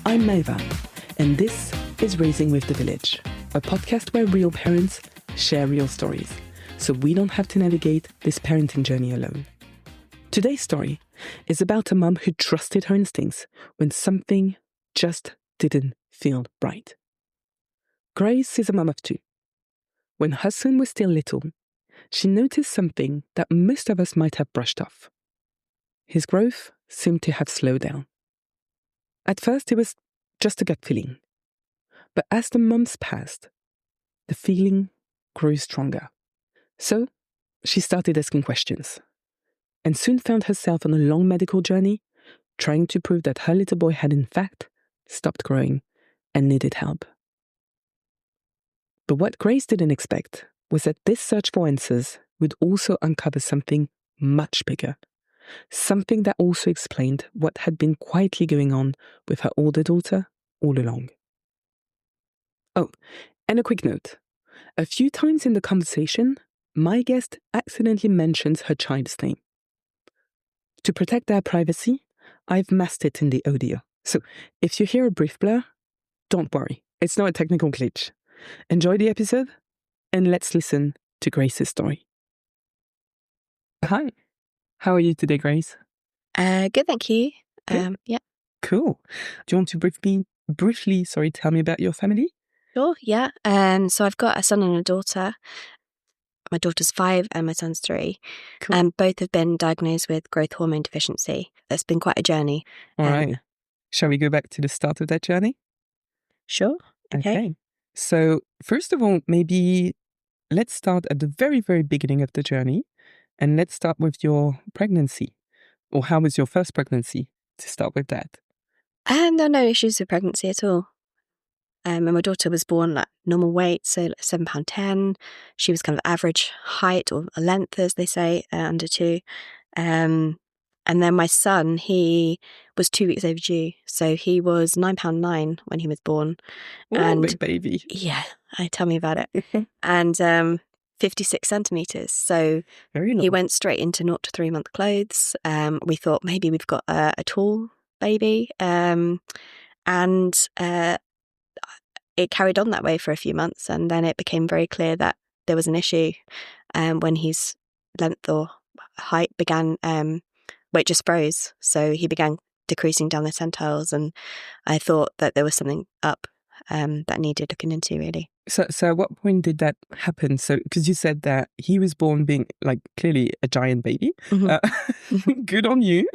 I'm Maeva, and this is Raising with the Village, a podcast where real parents share real stories, so we don't have to navigate this parenting journey alone. Today's story is about a mom who trusted her instincts when something just didn't feel right. Grace is a mom of two. When her son was still little, she noticed something that most of us might have brushed off. His growth seemed to have slowed down. At first, it was just a gut feeling. But as the months passed, the feeling grew stronger. So she started asking questions and soon found herself on a long medical journey, trying to prove that her little boy had in fact stopped growing and needed help. But what Grace didn't expect was that this search for answers would also uncover something much bigger, something that also explained what had been quietly going on with her older daughter all along. Oh, and a quick note. A few times in the conversation, my guest accidentally mentions her child's name. To protect their privacy, I've masked it in the audio. So if you hear a brief blur, don't worry. It's not a technical glitch. Enjoy the episode, and let's listen to Grace's story. Hi. How are you today, Grace? Good, thank you. Yeah. Cool. Do you want to briefly, tell me about your family? Sure, yeah. So I've got a son and a daughter. My daughter's 5 and my son's 3. Cool. And both have been diagnosed with growth hormone deficiency. It's been quite a journey. All right. Shall we go back to the start of that journey? Sure. Okay. So first of all, maybe let's start at the very, very beginning of the journey. And let's start with your pregnancy. Or how was your first pregnancy, to start with that? No issues with pregnancy at all. And my daughter was born at normal weight, so £7.10. She was kind of average height or length, as they say, under 2. And then my son, he was 2 weeks overdue. So he was £9.9 when he was born. Oh, and big baby. Yeah, tell me about it. And 56 centimetres. So he went straight into 0 to 3 month clothes. We thought maybe we've got a tall baby. It carried on that way for a few months, and then it became very clear that there was an issue when his length or height began, weight just froze. So he began decreasing down the centiles, and I thought that there was something up that needed looking into, really. So at what point did that happen? So, because you said that he was born being clearly a giant baby. Mm-hmm. Good on you.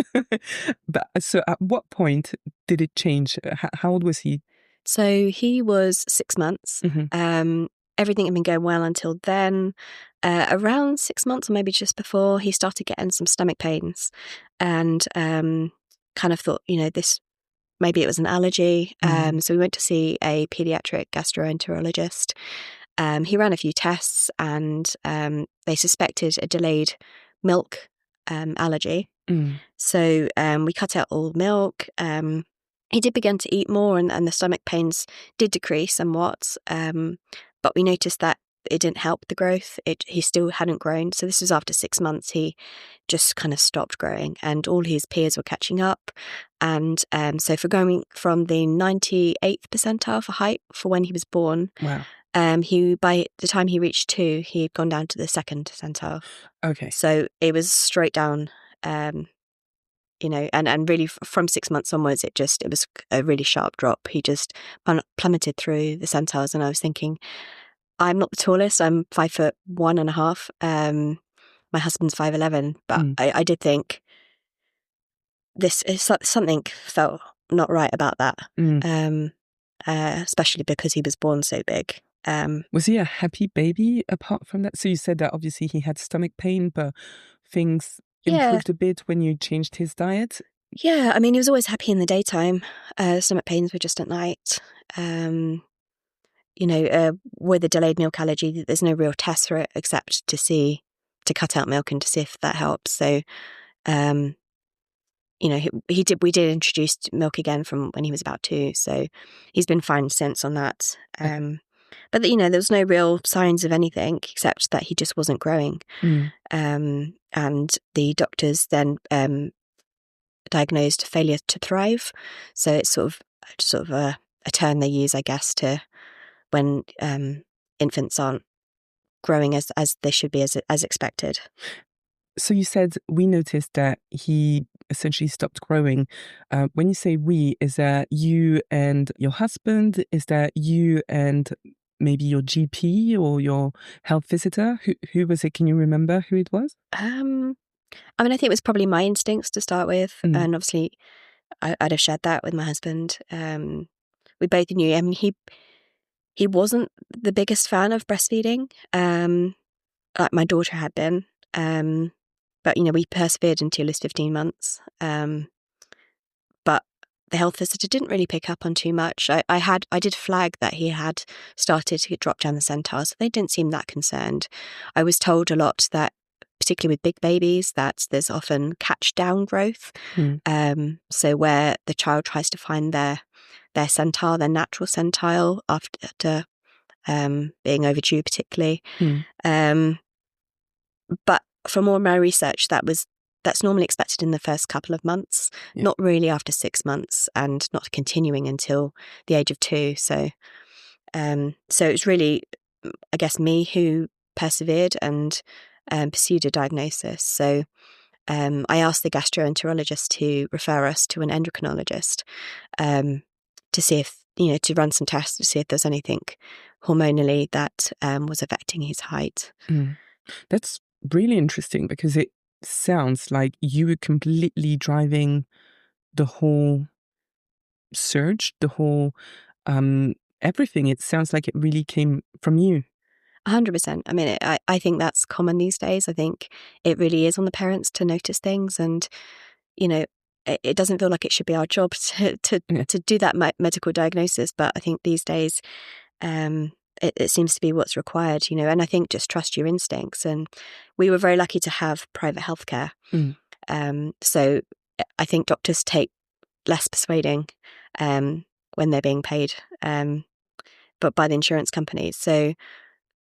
But so at what point did it change? How old was he? So he was 6 months. Mm-hmm. Everything had been going well until then. Around 6 months, or maybe just before, he started getting some stomach pains, and kind of thought, this maybe it was an allergy. So we went to see a pediatric gastroenterologist. He ran a few tests, and they suspected a delayed milk allergy. So we cut out all milk. He did begin to eat more, and the stomach pains did decrease somewhat. But we noticed that it didn't help the growth. He still hadn't grown. So this was after 6 months. He just kind of stopped growing, and all his peers were catching up. And so for going from the 98th percentile for height for when he was born, wow. By the time he reached 2, he'd gone down to the 2nd percentile. Okay. So it was straight down. And really from 6 months onwards, it was a really sharp drop. He just plummeted through the centiles, and I was thinking, I'm not the tallest. I'm 5'1.5". My husband's 5'11", but I did think this is something felt not right about that. Especially because he was born so big. Was he a happy baby apart from that? So you said that obviously he had stomach pain, but things improved a bit when you changed his diet? Yeah, I mean, he was always happy in the daytime. Stomach pains were just at night. With a delayed milk allergy, there's no real test for it except to cut out milk and to see if that helps. So, we did introduce milk again from when he was about 2. So he's been fine since on that. But there was no real signs of anything except that he just wasn't growing. And the doctors then diagnosed failure to thrive. So it's sort of sort of a term they use, I guess, to when infants aren't growing as they should be, as expected. So you said we noticed that he essentially stopped growing. When you say we, is that you and your husband? Is that you and maybe your GP or your health visitor? Who was it? Can you remember who it was? I mean, I think it was probably my instincts to start with, Mm. and obviously I'd have shared that with my husband. We both knew. I mean, he wasn't the biggest fan of breastfeeding, like my daughter had been. But we persevered until he was 15 months. But the health visitor didn't really pick up on too much. I did flag that he had started to drop down the centile, so they didn't seem that concerned. I was told a lot that, particularly with big babies, that there's often catch down growth. So where the child tries to find their centile, their natural centile after being overdue, particularly. But from all my research, that's normally expected in the first couple of months, not really after 6 months, and not continuing until the age of 2. So it's really, I guess, me who persevered and pursued a diagnosis. So I asked the gastroenterologist to refer us to an endocrinologist to see if, to run some tests to see if there's anything hormonally that was affecting his height. That's really interesting because it sounds like you were completely driving the whole surge, the whole everything. It sounds like it really came from you. 100%. I mean, I think that's common these days. I think it really is on the parents to notice things, and it doesn't feel like it should be our job to do that medical diagnosis. But I think these days, it seems to be what's required. And I think just trust your instincts. And we were very lucky to have private healthcare. So I think doctors take less persuading when they're being paid, but by the insurance companies. So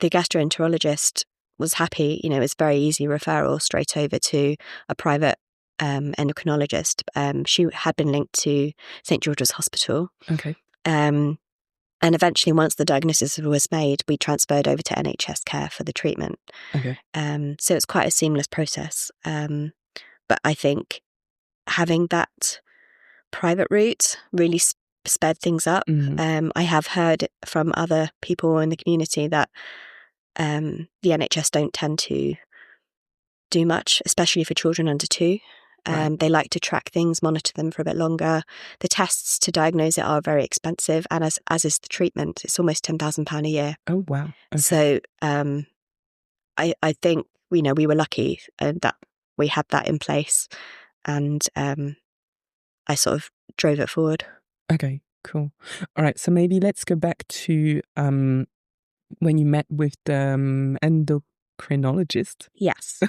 the gastroenterologist was happy. It was very easy referral straight over to a private endocrinologist. She had been linked to St. George's Hospital. Okay. And eventually, once the diagnosis was made, we transferred over to NHS care for the treatment. Okay. So it's quite a seamless process. But I think having that private route really sped things up. I have heard from other people in the community that the NHS don't tend to do much, especially for children under 2. Right. They like to track things, monitor them for a bit longer. The tests to diagnose it are very expensive, and as is the treatment. It's almost £10,000 a year. Oh, wow. Okay. So I think we were lucky that we had that in place, and I sort of drove it forward. Okay, cool. All right, so maybe let's go back to when you met with the endocrinologist. Yes.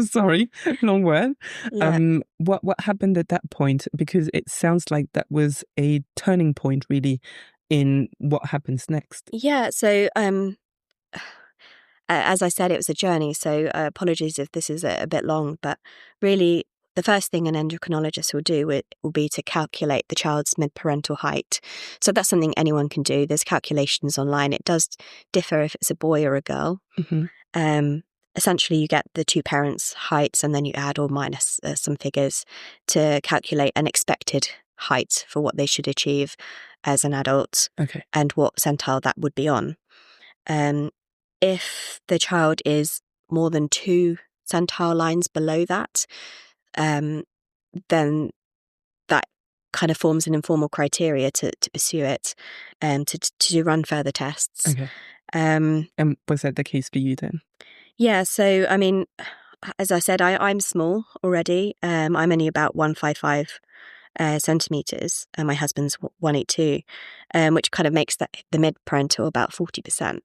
Sorry, long word. Yeah. What happened at that point? Because it sounds like that was a turning point, really, in what happens next. Yeah. So as I said, it was a journey. So apologies if this is a bit long, but really, the first thing an endocrinologist will do will be to calculate the child's mid-parental height. So that's something anyone can do. There's calculations online. It does differ if it's a boy or a girl. Essentially, you get the 2 parents' heights, and then you add or minus some figures to calculate an expected height for what they should achieve as an adult, and what centile that would be on. If the child is more than 2 centile lines below that, then that kind of forms an informal criteria to pursue it and to run further tests. Okay. And was that the case for you then? Yeah. So, I mean, as I said, I'm small already. I'm only about 155 centimeters, and my husband's 182, which kind of makes the mid-parental about 40%.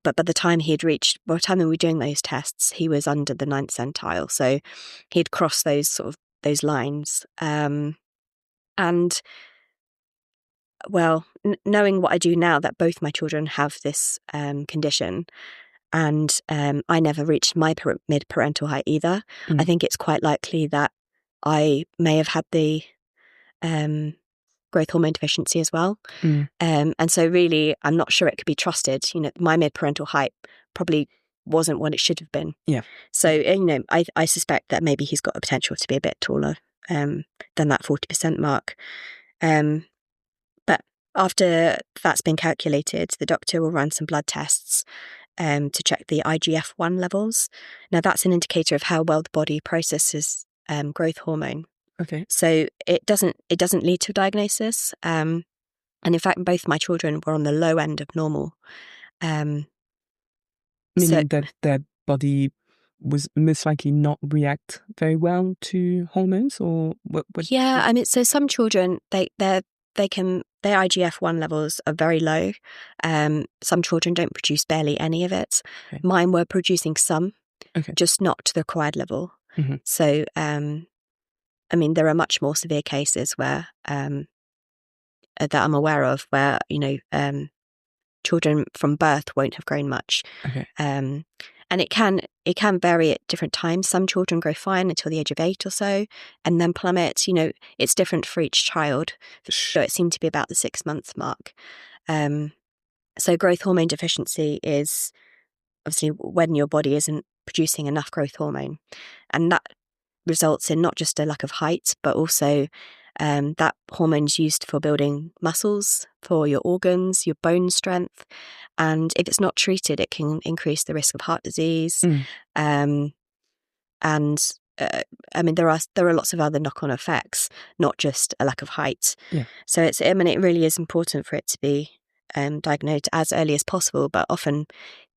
But by the time by the time we were doing those tests, he was under the 9th centile, so he'd crossed those lines. And well, knowing what I do now, that both my children have this condition, and I never reached my mid-parental height either. I think it's quite likely that I may have had the growth hormone deficiency as well. Mm. And so really, I'm not sure it could be trusted. My mid-parental height probably wasn't what it should have been. Yeah. So, I suspect that maybe he's got the potential to be a bit taller than that 40% mark. But after that's been calculated, the doctor will run some blood tests to check the IGF-1 levels. Now, that's an indicator of how well the body processes growth hormone. Okay. So it doesn't lead to a diagnosis. And in fact, both my children were on the low end of normal. Meaning that their body was most likely not react very well to hormones, or what? Yeah, I mean, so some children their IGF-1 levels are very low. Some children don't produce barely any of it. Okay. Mine were producing some, Okay. just not to the required level. Mm-hmm. So, I mean, there are much more severe cases where that I'm aware of where children from birth won't have grown much. Okay. And it can vary at different times. Some children grow fine until the age of 8 or so, and then plummet. It's different for each child. So it seemed to be about the 6-month mark. So growth hormone deficiency is obviously when your body isn't producing enough growth hormone, and that results in not just a lack of height, but also that hormone's used for building muscles, for your organs, your bone strength. And if it's not treated, it can increase the risk of heart disease. And I mean, there are lots of other knock-on effects, not just a lack of height. Yeah. So it really is important for it to be diagnosed as early as possible, but often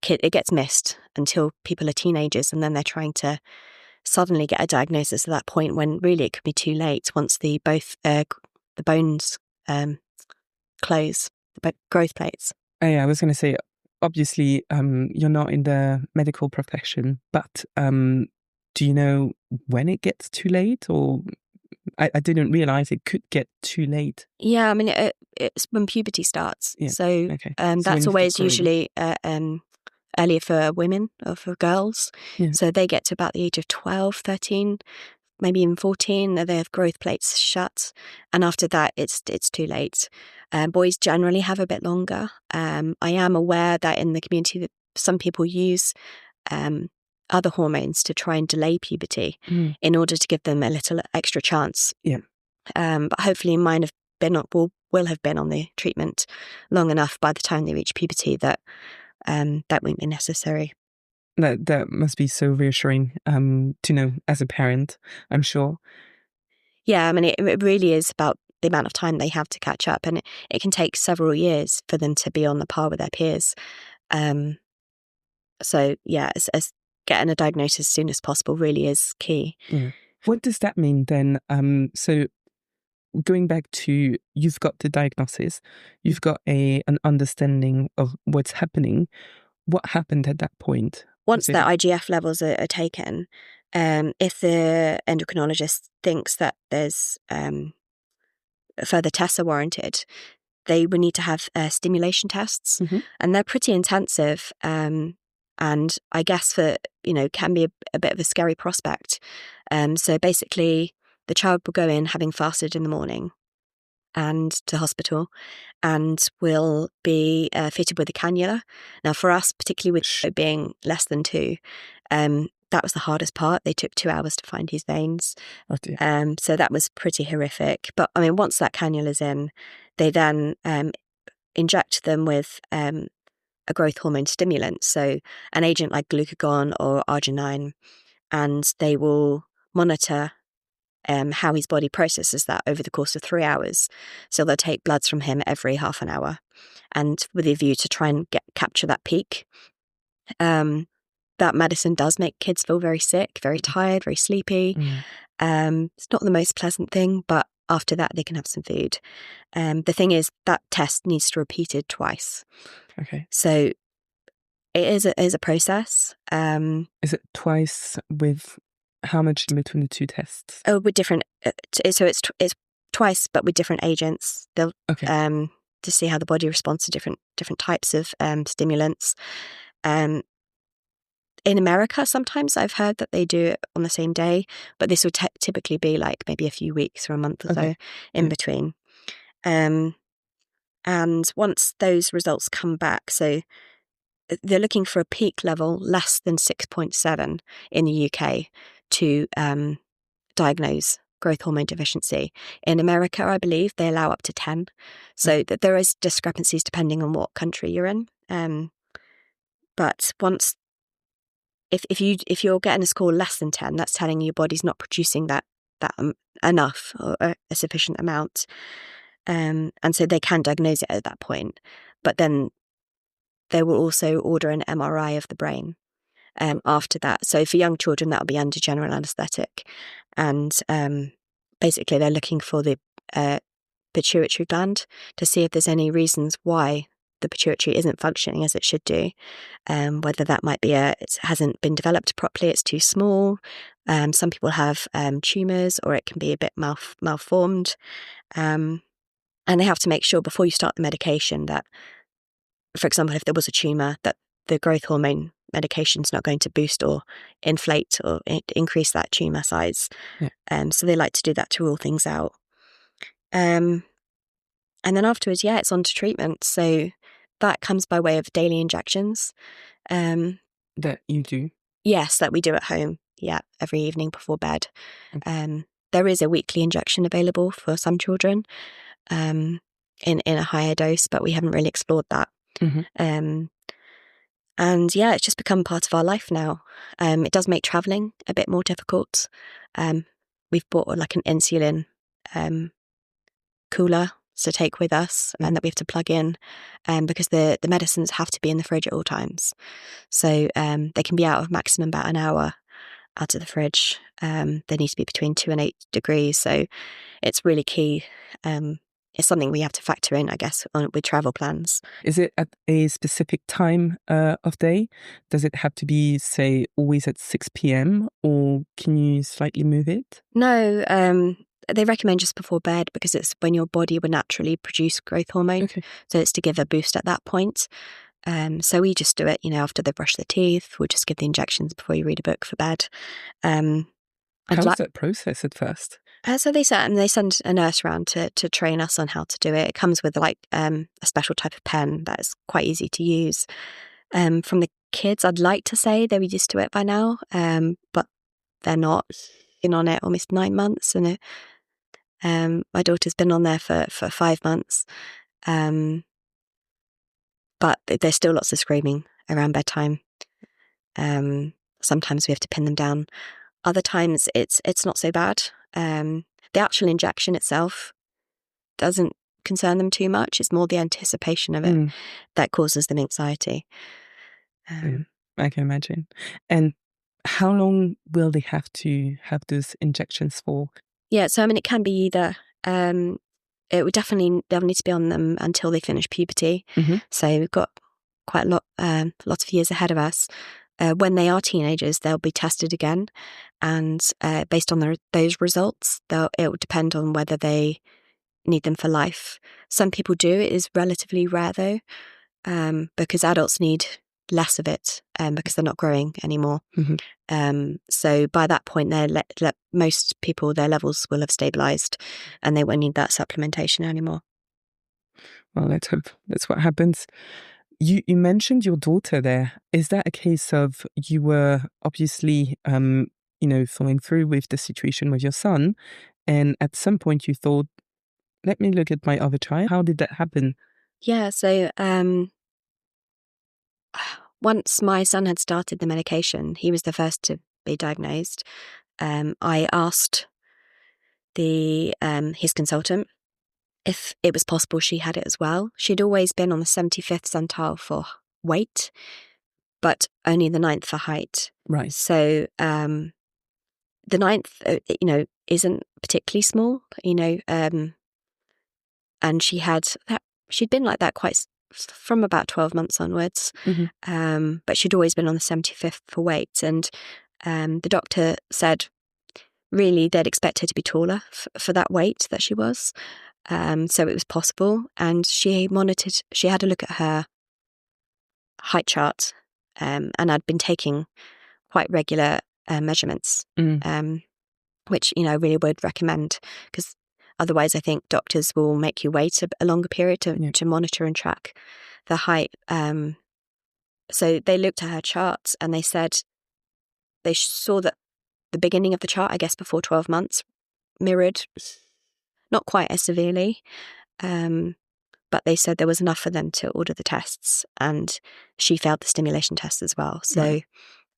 it gets missed until people are teenagers, and then they're trying to suddenly get a diagnosis at that point when really it could be too late once the bones close, the growth plates. I was going to say, obviously, you're not in the medical profession, but do you know when it gets too late? Or I didn't realize it could get too late. Yeah, I mean, it's when puberty starts. Yeah. So Okay. that's always usually earlier for women or for girls. Yeah. So they get to about the age of 12, 13, maybe even 14, they have growth plates shut. And after that, it's too late. Boys generally have a bit longer. I am aware that in the community that some people use other hormones to try and delay puberty in order to give them a little extra chance. Yeah. But hopefully mine have been will have been on the treatment long enough by the time they reach puberty that that won't be necessary. That must be so reassuring to know as a parent, I'm sure. Yeah, I mean, it really is about the amount of time they have to catch up, and it can take several years for them to be on the par with their peers. So yeah, as getting a diagnosis as soon as possible really is key. Yeah. What does that mean then? So going back to, you've got the diagnosis, you've got an understanding of what's happening. What happened at that point? Once the IGF levels are taken, if the endocrinologist thinks that there's further tests are warranted, they would need to have stimulation tests, and they're pretty intensive. And I guess can be a bit of a scary prospect. So basically, the child will go in having fasted in the morning and to hospital, and will be fitted with a cannula. Now, for us, particularly with being less than 2, that was the hardest part. They took 2 hours to find his veins. Oh dear. So that was pretty horrific. But I mean, once that cannula's in, they then inject them with a growth hormone stimulant, so an agent like glucagon or arginine, and they will monitor how his body processes that over the course of 3 hours. So they'll take bloods from him every half an hour, and with a view to try and capture that peak. That medicine does make kids feel very sick, very tired, very sleepy. It's not the most pleasant thing, but after that they can have some food. The thing is that test needs to be repeated twice. Okay. So it is a process. Is it twice with how much in between the 2 tests? Oh, with different. So it's twice, but with different agents. They'll to see how the body responds to different types of stimulants. In America, sometimes I've heard that they do it on the same day, but this would typically be like maybe a few weeks or a month or so in between. And once those results come back, so they're looking for a peak level less than 6.7 in the UK to diagnose growth hormone deficiency. In America, I believe they allow up to 10. So that there is discrepancies depending on what country you're in. But once, if you're getting a score less than 10, that's telling you your body's not producing that enough or a sufficient amount. And so they can diagnose it at that point. But then they will also order an MRI of the brain after that. So for young children, that'll be under general anaesthetic. And basically, they're looking for the pituitary gland to see if there's any reasons why the pituitary isn't functioning as it should do. Whether that might be it hasn't been developed properly, it's too small. Some people have tumours, or it can be a bit malformed. And they have to make sure before you start the medication that, for example, if there was a tumour, that the growth hormone medication is not going to boost or inflate or increase that tumour size. Yeah. So they like to do that to rule things out. And then afterwards, it's on to treatment. So that comes by way of daily injections. That you do? Yes, that we do at home. Yeah, every evening before bed. Okay. There is a weekly injection available for some children in a higher dose, but we haven't really explored that. Mm-hmm. And it's just become part of our life now. It does make travelling a bit more difficult. We've bought like an insulin cooler to take with us and that we have to plug in because the medicines have to be in the fridge at all times. So they can be out of maximum about an hour out of the fridge. They need to be between 2 and 8 degrees. So it's really key. It's something we have to factor in, I guess, with travel plans. Is it at a specific time of day? Does it have to be, say, always at 6 p.m. or can you slightly move it? No, they recommend just before bed because it's when your body would naturally produce growth hormone. Okay. So it's to give a boost at that point. So we just do it, after they brush their teeth. We'll just give the injections before you read a book for bed. How's that process at first? So they send a nurse around to train us on how to do it. It comes with a special type of pen that is quite easy to use. From the kids, I'd like to say they were used to it by now, but they're not. Been on it almost 9 months, and my daughter's been on there for 5 months. But there's still lots of screaming around bedtime. Sometimes we have to pin them down. Other times it's not so bad. The actual injection itself doesn't concern them too much. It's more the anticipation of it that causes them anxiety. I can imagine. And how long will they have to have those injections for? Yeah, so it can be either. They'll need to be on them until they finish puberty. Mm-hmm. So we've got quite a lot of years ahead of us. When they are teenagers, they'll be tested again, and based on those results, it will depend on whether they need them for life. Some people do. It is relatively rare though, because adults need less of it because they're not growing anymore. Mm-hmm. So by that point, most people, their levels will have stabilised and they won't need that supplementation anymore. Well, let's hope that's what happens. You mentioned your daughter there. Is that a case of you were obviously, following through with the situation with your son, and at some point you thought, let me look at my other child? How did that happen? Yeah, so once my son had started the medication, he was the first to be diagnosed. I asked his consultant if it was possible she had it as well. She'd always been on the 75th centile for weight, but only the 9th for height. Right. So the 9th, isn't particularly small, and she'd been like that quite from about 12 months onwards. Mm-hmm. But she'd always been on the 75th for weight. And the doctor said, really, they'd expect her to be taller for that weight that she was. So it was possible. And she had a look at her height chart. And I'd been taking quite regular measurements, which, I really would recommend, because Otherwise, I think doctors will make you wait a longer period to monitor and track the height. So they looked at her charts and they said they saw that the beginning of the chart, I guess before 12 months, mirrored, not quite as severely, but they said there was enough for them to order the tests, and she failed the stimulation test as well. So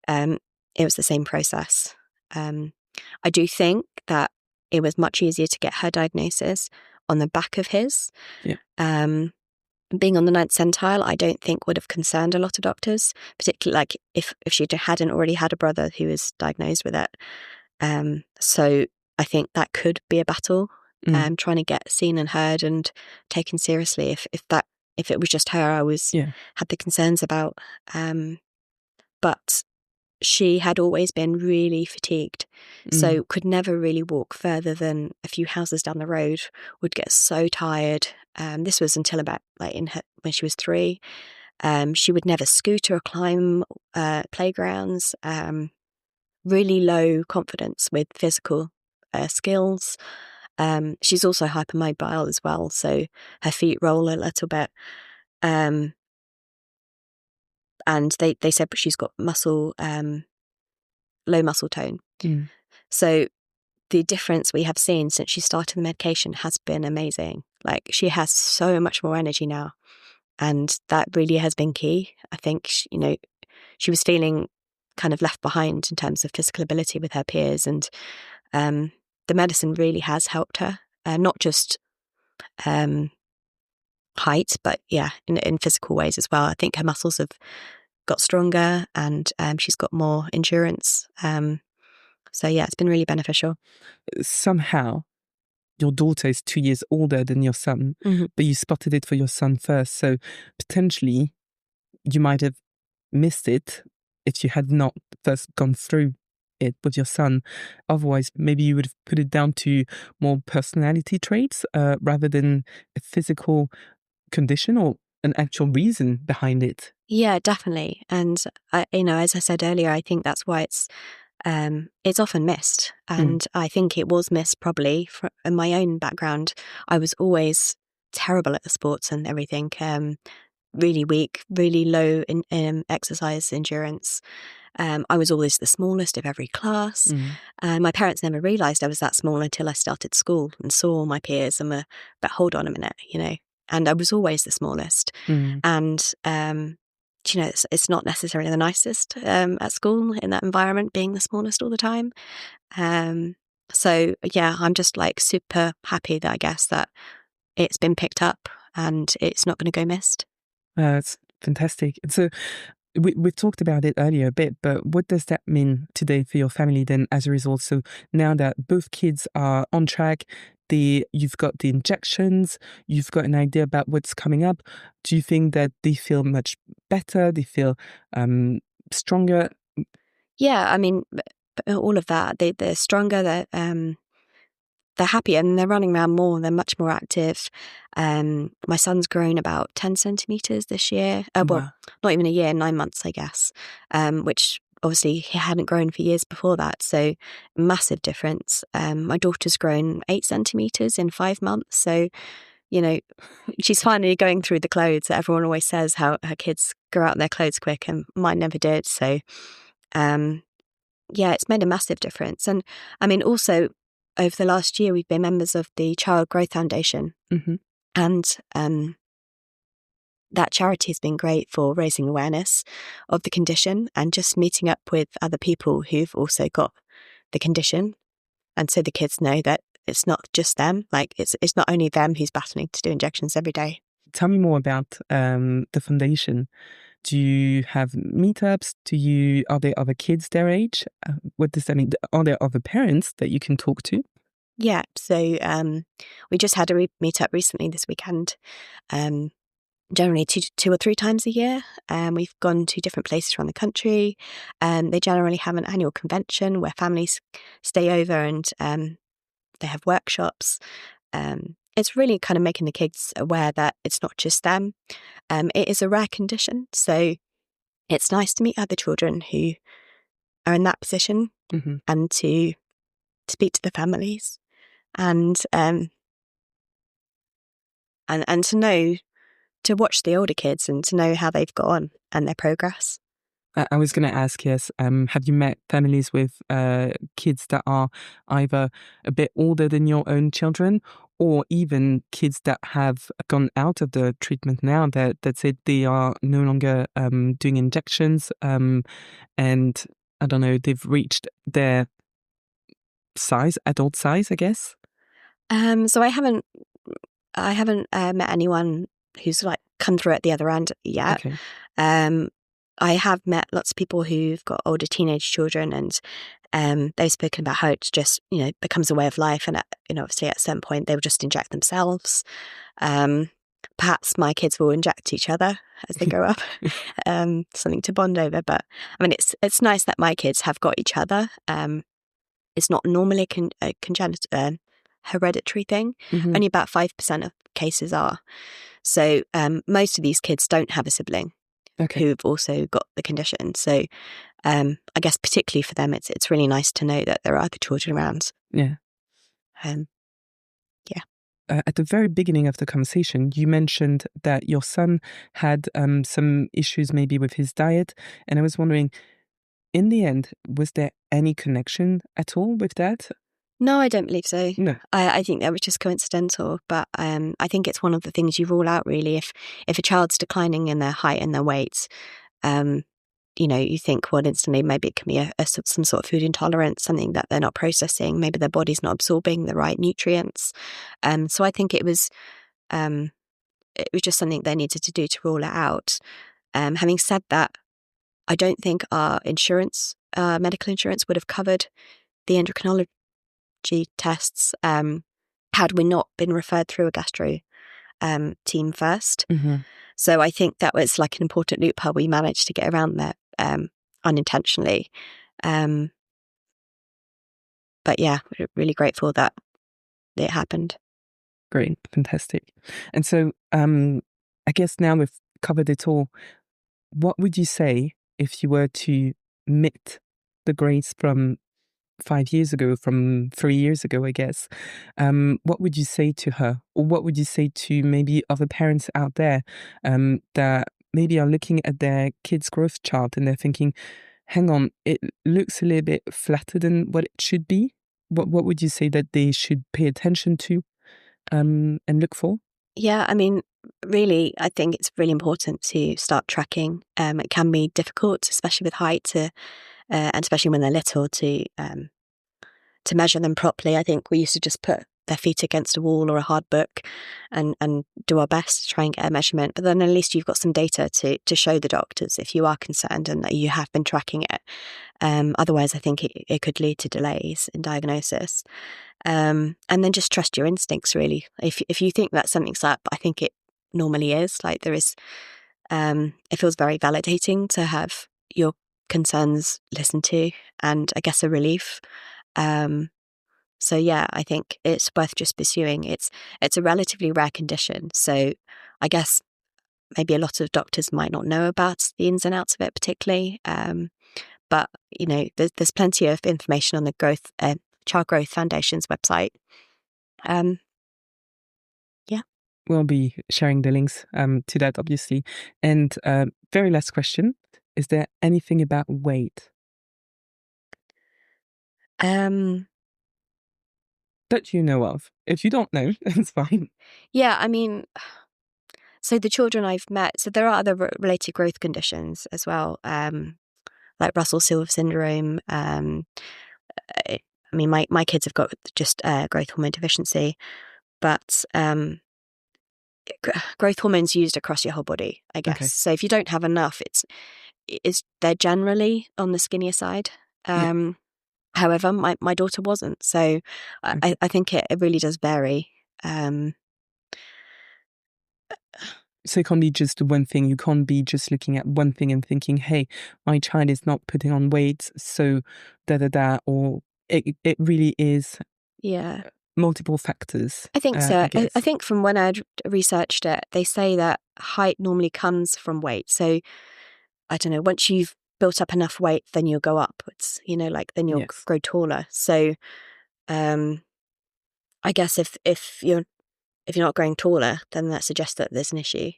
it was the same process. I do think that it was much easier to get her diagnosis on the back of his. Being on the 9th centile, I don't think would have concerned a lot of doctors, particularly like if she hadn't already had a brother who was diagnosed with it. So I think that could be a battle, trying to get seen and heard and taken seriously. If it was just her, I had the concerns about. But she had always been really fatigued, so could never really walk further than a few houses down the road, would get so tired. This was until about when she was 3. She would never scooter or climb playgrounds. Really low confidence with physical skills. She's also hypermobile as well, so her feet roll a little bit. And they said she's got low muscle tone. So the difference we have seen since she started the medication has been amazing. Like, she has so much more energy now, and that really has been key. I think she was feeling kind of left behind in terms of physical ability with her peers, and the medicine really has helped her, not just height, but in physical ways as well. I think her muscles have got stronger, and she's got more endurance. So it's been really beneficial. Somehow, your daughter is 2 years older than your son, but you spotted it for your son first. So potentially, you might have missed it if you had not first gone through it with your son. Otherwise, maybe you would have put it down to more personality traits rather than a physical condition or an actual reason behind it. Yeah, definitely. And as I said earlier, I think that's why it's often missed. And I think it was missed probably in my own background. I was always terrible at the sports and everything. Really weak, really low in exercise endurance. I was always the smallest of every class. My parents never realised I was that small until I started school and saw all my peers and were, but hold on a minute, and I was always the smallest. And, it's not necessarily the nicest at school in that environment, being the smallest all the time. So, I'm just like super happy that I guess that it's been picked up and it's not going to go missed. It's fantastic. And so we talked about it earlier a bit, but what does that mean today for your family then as a result? So now that both kids are on track, you've got the injections, you've got an idea about what's coming up. Do you think that they feel much better? They feel stronger? Yeah, I mean, all of that. They're stronger. They're happy and they're running around more. They're much more active. My son's grown about 10 centimetres this year. Well, not even a year, 9 months, I guess, which obviously he hadn't grown for years before that. So massive difference. My daughter's grown 8 centimetres in 5 months. So, she's finally going through the clothes. Everyone always says how her kids grow out their clothes quick, and mine never did. So, it's made a massive difference. And I mean, also, over the last year, we've been members of the Child Growth Foundation, and that charity has been great for raising awareness of the condition and just meeting up with other people who've also got the condition. And so the kids know that it's not just them, like it's not only them who's battling to do injections every day. Tell me more about the foundation. Do you have meetups? Are there other kids their age? What does that mean? Are there other parents that you can talk to? Yeah, so we just had a meetup recently this weekend. Generally 2 or 3 times a year. We've gone to different places around the country. They generally have an annual convention where families stay over and they have workshops. It's really kind of making the kids aware that it's not just them. It is a rare condition, so it's nice to meet other children who are in that position and to speak to the families. And and to watch the older kids and to know how they've got on and their progress. I was going to ask, yes, have you met families with kids that are either a bit older than your own children, or even kids that have gone out of the treatment now that said they are no longer doing injections, and I don't know, they've reached their size, adult size, I guess? So I haven't met anyone who's like come through at the other end yet. Okay. I have met lots of people who've got older teenage children, and they've spoken about how it just, becomes a way of life. And, obviously at some point they will just inject themselves. Perhaps my kids will inject each other as they grow up, something to bond over. But I mean, it's nice that my kids have got each other. It's not normally a congenital hereditary thing. Mhm. Only about 5% of cases are. So most of these kids don't have a sibling Okay. who've also got the condition. So I guess particularly for them, it's really nice to know that there are other children around. Yeah. Yeah. At the very beginning of the conversation, you mentioned that your son had some issues maybe with his diet. And I was wondering, in the end, was there any connection at all with that? No, I don't believe so. No. I think that was just coincidental, but I think it's one of the things you rule out really. If a child's declining in their height and their weight, you think, well, instantly maybe it can be some sort of food intolerance, something that they're not processing. Maybe their body's not absorbing the right nutrients. So I think it was just something they needed to do to rule it out. Having said that, I don't think our medical insurance would have covered the endocrinology tests had we not been referred through a gastro team first. Mm-hmm. So I think that was like an important loophole we managed to get around there unintentionally. But yeah, we're really grateful that it happened. Great. Fantastic. And so I guess now we've covered it all. What would you say if you were to meet the Grace from 5 years ago, from 3 years ago, I guess? What would you say to her? Or what would you say to maybe other parents out there that maybe are looking at their kids' growth chart and they're thinking, hang on, it looks a little bit flatter than what it should be? What would you say that they should pay attention to and look for? Yeah, I mean, really, I think it's really important to start tracking. It can be difficult, especially with height, and especially when they're little, to measure them properly. I think we used to just put their feet against a wall or a hard book and do our best to try and get a measurement. But then at least you've got some data to show the doctors if you are concerned and that you have been tracking it. Otherwise, I think it could lead to delays in diagnosis. And then just trust your instincts, really. If you think that something's up, I think it normally is. Like there is, it feels very validating to have your concerns listened to, and I guess a relief. So yeah, I think it's worth just pursuing. It's a relatively rare condition, so I guess maybe a lot of doctors might not know about the ins and outs of it particularly. But there's plenty of information on the Child Growth Foundation's website. Yeah. We'll be sharing the links to that, obviously. And very last question: is there anything about weight that you know of? If you don't know, it's fine. Yeah, I mean, so the children I've met, so there are other related growth conditions as well, like Russell-Silver syndrome. I mean, my kids have got just growth hormone deficiency, but growth hormone's used across your whole body, I guess. Okay. So if you don't have enough, they're generally on the skinnier side. Yeah. However, my daughter wasn't, so Okay. I think it really does vary. So it can't be just one thing. You can't be just looking at one thing and thinking, hey, my child is not putting on weight, so da. Or it really is Yeah. multiple factors. I think so. I guess. I think from when I'd researched it, they say that height normally comes from weight. So I don't know, once you've built up enough weight, then you'll go upwards, then you'll grow taller. So I guess if you're if you're not growing taller, then that suggests that there's an issue.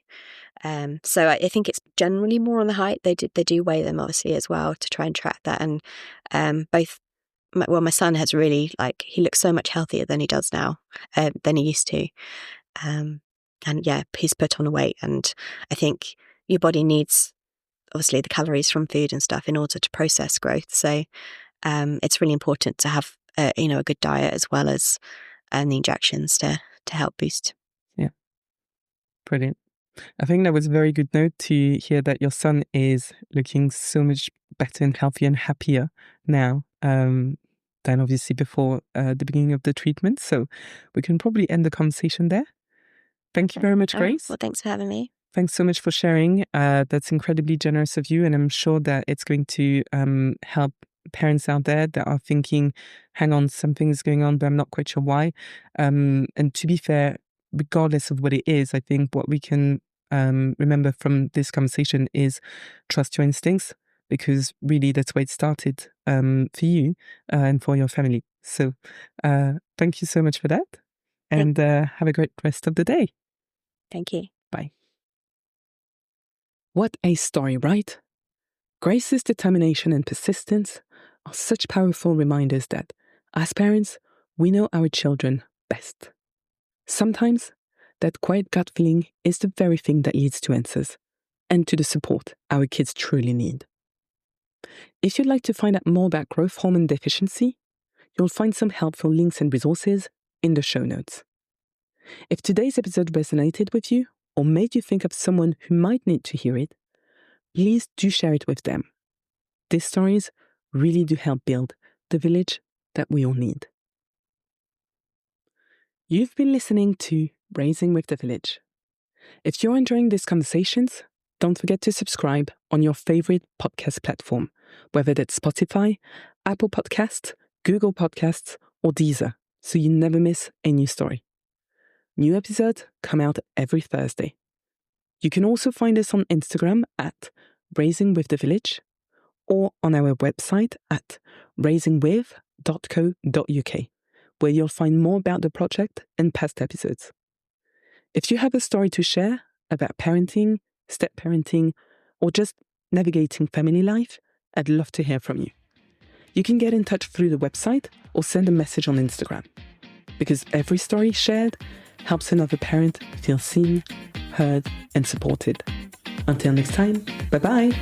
So I think it's generally more on the height. They do weigh them obviously as well to try and track that. And my son has really, he looks so much healthier than he does now, than he used to. And yeah, he's put on weight, and I think your body needs obviously the calories from food and stuff in order to process growth. So it's really important to have a good diet as well as the injections to help boost. Yeah, brilliant. I think that was a very good note to hear that your son is looking so much better and healthier and happier now than obviously before the beginning of the treatment. So we can probably end the conversation there. Thank you very much, Grace. Well, thanks for having me. Thanks so much for sharing. That's incredibly generous of you. And I'm sure that it's going to help parents out there that are thinking, hang on, something is going on, but I'm not quite sure why. And to be fair, regardless of what it is, I think what we can remember from this conversation is trust your instincts, because really that's where it started for you and for your family. So thank you so much for that. And have a great rest of the day. Thank you. Bye. What a story, right? Grace's determination and persistence are such powerful reminders that, as parents, we know our children best. Sometimes, that quiet gut feeling is the very thing that leads to answers and to the support our kids truly need. If you'd like to find out more about growth hormone deficiency, you'll find some helpful links and resources in the show notes. If today's episode resonated with you or made you think of someone who might need to hear it, please do share it with them. These stories really do help build the village that we all need. You've been listening to Raising with the Village. If you're enjoying these conversations, don't forget to subscribe on your favorite podcast platform, whether that's Spotify, Apple Podcasts, Google Podcasts, or Deezer, so you never miss a new story. New episodes come out every Thursday. You can also find us on Instagram at Raising with the Village, or on our website at raisingwith.co.uk, where you'll find more about the project and past episodes. If you have a story to share about parenting, step-parenting, or just navigating family life, I'd love to hear from you. You can get in touch through the website or send a message on Instagram, because every story shared helps another parent feel seen, heard, and supported. Until next time, bye-bye!